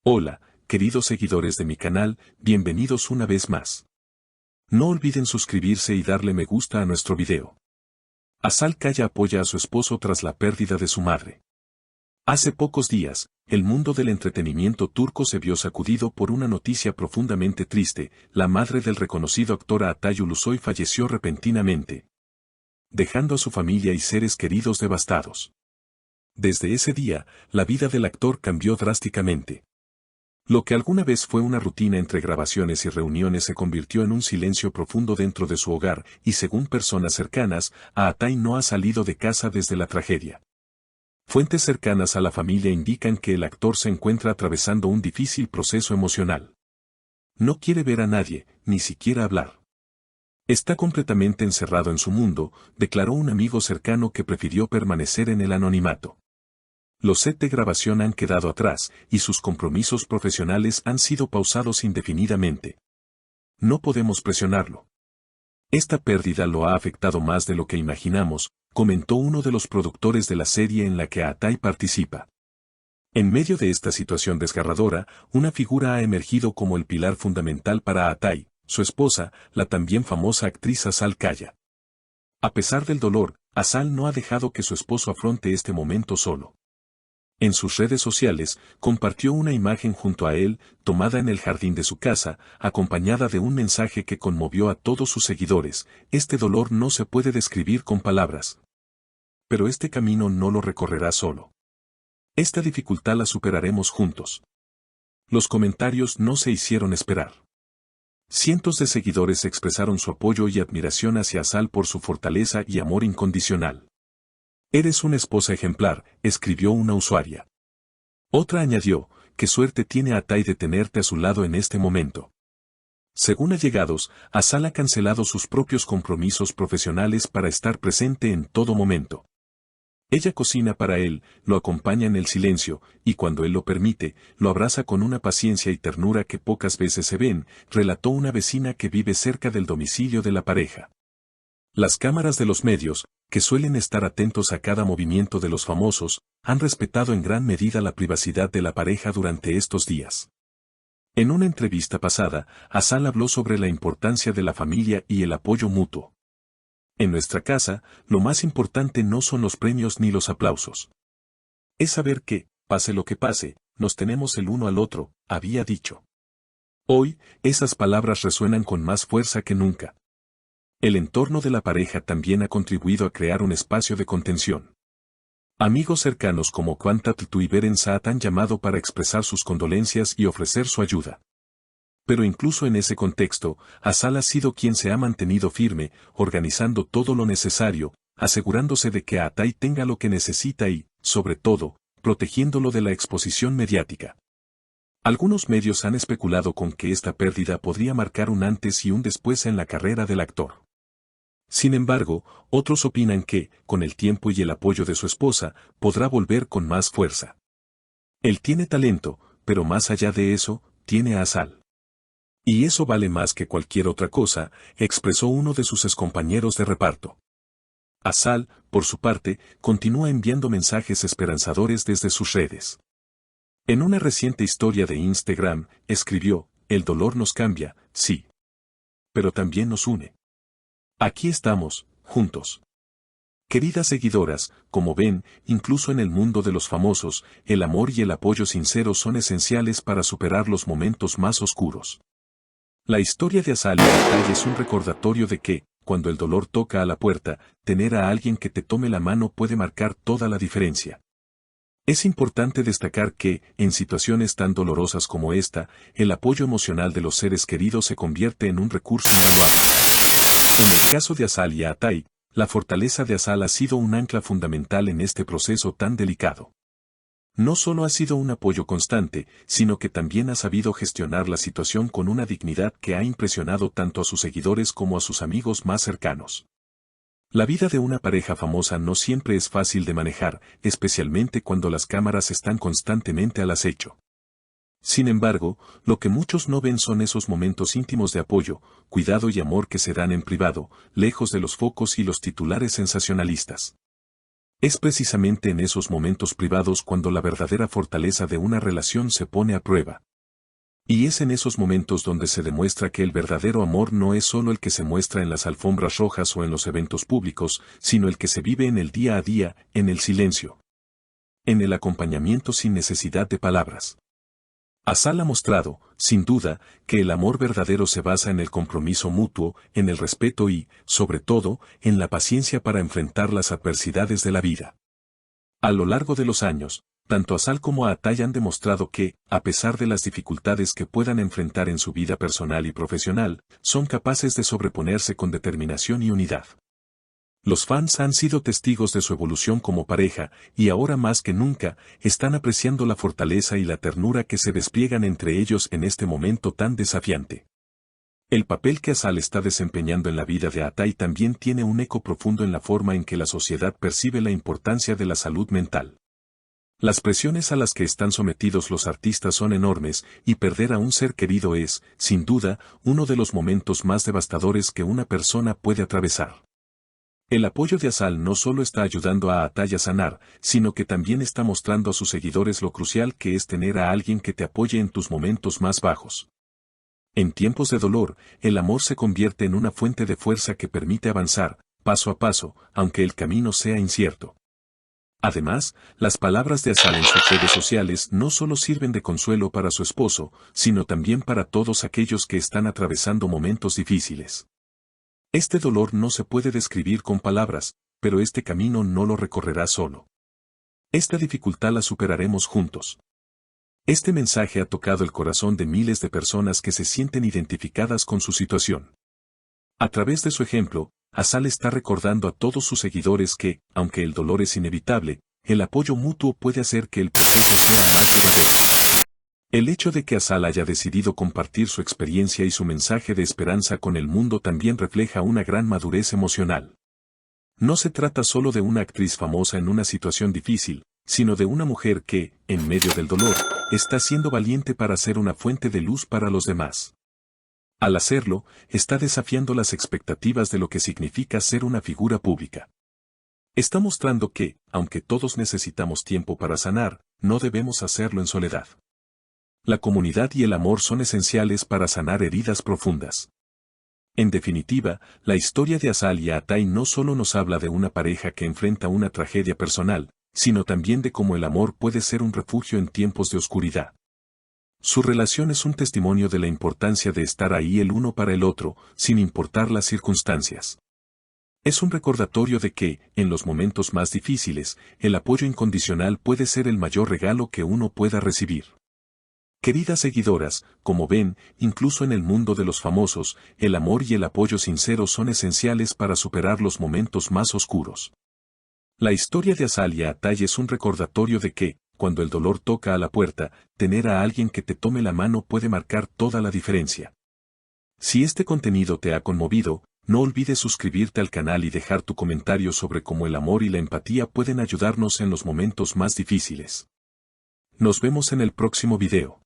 Hola, queridos seguidores de mi canal, bienvenidos una vez más. No olviden suscribirse y darle me gusta a nuestro video. Asal Kaya apoya a su esposo tras la pérdida de su madre. Hace pocos días, el mundo del entretenimiento turco se vio sacudido por una noticia profundamente triste: la madre del reconocido actor Atay Ulusoy falleció repentinamente, dejando a su familia y seres queridos devastados. Desde ese día, la vida del actor cambió drásticamente. Lo que alguna vez fue una rutina entre grabaciones y reuniones se convirtió en un silencio profundo dentro de su hogar, y según personas cercanas, Atay no ha salido de casa desde la tragedia. Fuentes cercanas a la familia indican que el actor se encuentra atravesando un difícil proceso emocional. No quiere ver a nadie, ni siquiera hablar. Está completamente encerrado en su mundo, declaró un amigo cercano que prefirió permanecer en el anonimato. Los sets de grabación han quedado atrás, y sus compromisos profesionales han sido pausados indefinidamente. No podemos presionarlo. Esta pérdida lo ha afectado más de lo que imaginamos, comentó uno de los productores de la serie en la que Atay participa. En medio de esta situación desgarradora, una figura ha emergido como el pilar fundamental para Atay, su esposa, la también famosa actriz Asal Kaya. A pesar del dolor, Asal no ha dejado que su esposo afronte este momento solo. En sus redes sociales, compartió una imagen junto a él, tomada en el jardín de su casa, acompañada de un mensaje que conmovió a todos sus seguidores: este dolor no se puede describir con palabras. Pero este camino no lo recorrerá solo. Esta dificultad la superaremos juntos. Los comentarios no se hicieron esperar. Cientos de seguidores expresaron su apoyo y admiración hacia Asal por su fortaleza y amor incondicional. «Eres una esposa ejemplar», escribió una usuaria. Otra añadió: «Qué suerte tiene Atay de tenerte a su lado en este momento». Según allegados, Asal ha cancelado sus propios compromisos profesionales para estar presente en todo momento. Ella cocina para él, lo acompaña en el silencio, y cuando él lo permite, lo abraza con una paciencia y ternura que pocas veces se ven, relató una vecina que vive cerca del domicilio de la pareja. Las cámaras de los medios, que suelen estar atentos a cada movimiento de los famosos, han respetado en gran medida la privacidad de la pareja durante estos días. En una entrevista pasada, Asal habló sobre la importancia de la familia y el apoyo mutuo. «En nuestra casa, lo más importante no son los premios ni los aplausos. Es saber que, pase lo que pase, nos tenemos el uno al otro», había dicho. Hoy, esas palabras resuenan con más fuerza que nunca. El entorno de la pareja también ha contribuido a crear un espacio de contención. Amigos cercanos como Quantatl y Beren Saat han llamado para expresar sus condolencias y ofrecer su ayuda. Pero incluso en ese contexto, Asal ha sido quien se ha mantenido firme, organizando todo lo necesario, asegurándose de que Atay tenga lo que necesita y, sobre todo, protegiéndolo de la exposición mediática. Algunos medios han especulado con que esta pérdida podría marcar un antes y un después en la carrera del actor. Sin embargo, otros opinan que, con el tiempo y el apoyo de su esposa, podrá volver con más fuerza. Él tiene talento, pero más allá de eso, tiene a Asal. Y eso vale más que cualquier otra cosa, expresó uno de sus excompañeros de reparto. Asal, por su parte, continúa enviando mensajes esperanzadores desde sus redes. En una reciente historia de Instagram, escribió: «El dolor nos cambia, sí. Pero también nos une. Aquí estamos, juntos». Queridas seguidoras, como ven, incluso en el mundo de los famosos, el amor y el apoyo sincero son esenciales para superar los momentos más oscuros. La historia de Asal y Atay es un recordatorio de que, cuando el dolor toca a la puerta, tener a alguien que te tome la mano puede marcar toda la diferencia. Es importante destacar que, en situaciones tan dolorosas como esta, el apoyo emocional de los seres queridos se convierte en un recurso invaluable. En el caso de Asal y Atay, la fortaleza de Asal ha sido un ancla fundamental en este proceso tan delicado. No solo ha sido un apoyo constante, sino que también ha sabido gestionar la situación con una dignidad que ha impresionado tanto a sus seguidores como a sus amigos más cercanos. La vida de una pareja famosa no siempre es fácil de manejar, especialmente cuando las cámaras están constantemente al acecho. Sin embargo, lo que muchos no ven son esos momentos íntimos de apoyo, cuidado y amor que se dan en privado, lejos de los focos y los titulares sensacionalistas. Es precisamente en esos momentos privados cuando la verdadera fortaleza de una relación se pone a prueba. Y es en esos momentos donde se demuestra que el verdadero amor no es solo el que se muestra en las alfombras rojas o en los eventos públicos, sino el que se vive en el día a día, en el silencio. En el acompañamiento sin necesidad de palabras. Asal ha mostrado, sin duda, que el amor verdadero se basa en el compromiso mutuo, en el respeto y, sobre todo, en la paciencia para enfrentar las adversidades de la vida. A lo largo de los años, tanto Asal como Atay han demostrado que, a pesar de las dificultades que puedan enfrentar en su vida personal y profesional, son capaces de sobreponerse con determinación y unidad. Los fans han sido testigos de su evolución como pareja, y ahora más que nunca, están apreciando la fortaleza y la ternura que se despliegan entre ellos en este momento tan desafiante. El papel que Asal está desempeñando en la vida de Atay también tiene un eco profundo en la forma en que la sociedad percibe la importancia de la salud mental. Las presiones a las que están sometidos los artistas son enormes, y perder a un ser querido es, sin duda, uno de los momentos más devastadores que una persona puede atravesar. El apoyo de Asal no solo está ayudando a Atay a sanar, sino que también está mostrando a sus seguidores lo crucial que es tener a alguien que te apoye en tus momentos más bajos. En tiempos de dolor, el amor se convierte en una fuente de fuerza que permite avanzar, paso a paso, aunque el camino sea incierto. Además, las palabras de Asal en sus redes sociales no solo sirven de consuelo para su esposo, sino también para todos aquellos que están atravesando momentos difíciles. Este dolor no se puede describir con palabras, pero este camino no lo recorrerás solo. Esta dificultad la superaremos juntos. Este mensaje ha tocado el corazón de miles de personas que se sienten identificadas con su situación. A través de su ejemplo, Asal está recordando a todos sus seguidores que, aunque el dolor es inevitable, el apoyo mutuo puede hacer que el proceso sea más llevadero. El hecho de que Asal haya decidido compartir su experiencia y su mensaje de esperanza con el mundo también refleja una gran madurez emocional. No se trata solo de una actriz famosa en una situación difícil, sino de una mujer que, en medio del dolor, está siendo valiente para ser una fuente de luz para los demás. Al hacerlo, está desafiando las expectativas de lo que significa ser una figura pública. Está mostrando que, aunque todos necesitamos tiempo para sanar, no debemos hacerlo en soledad. La comunidad y el amor son esenciales para sanar heridas profundas. En definitiva, la historia de Asal y Atay no solo nos habla de una pareja que enfrenta una tragedia personal, sino también de cómo el amor puede ser un refugio en tiempos de oscuridad. Su relación es un testimonio de la importancia de estar ahí el uno para el otro, sin importar las circunstancias. Es un recordatorio de que, en los momentos más difíciles, el apoyo incondicional puede ser el mayor regalo que uno pueda recibir. Queridas seguidoras, como ven, incluso en el mundo de los famosos, el amor y el apoyo sincero son esenciales para superar los momentos más oscuros. La historia de Asal y Atay es un recordatorio de que, cuando el dolor toca a la puerta, tener a alguien que te tome la mano puede marcar toda la diferencia. Si este contenido te ha conmovido, no olvides suscribirte al canal y dejar tu comentario sobre cómo el amor y la empatía pueden ayudarnos en los momentos más difíciles. Nos vemos en el próximo video.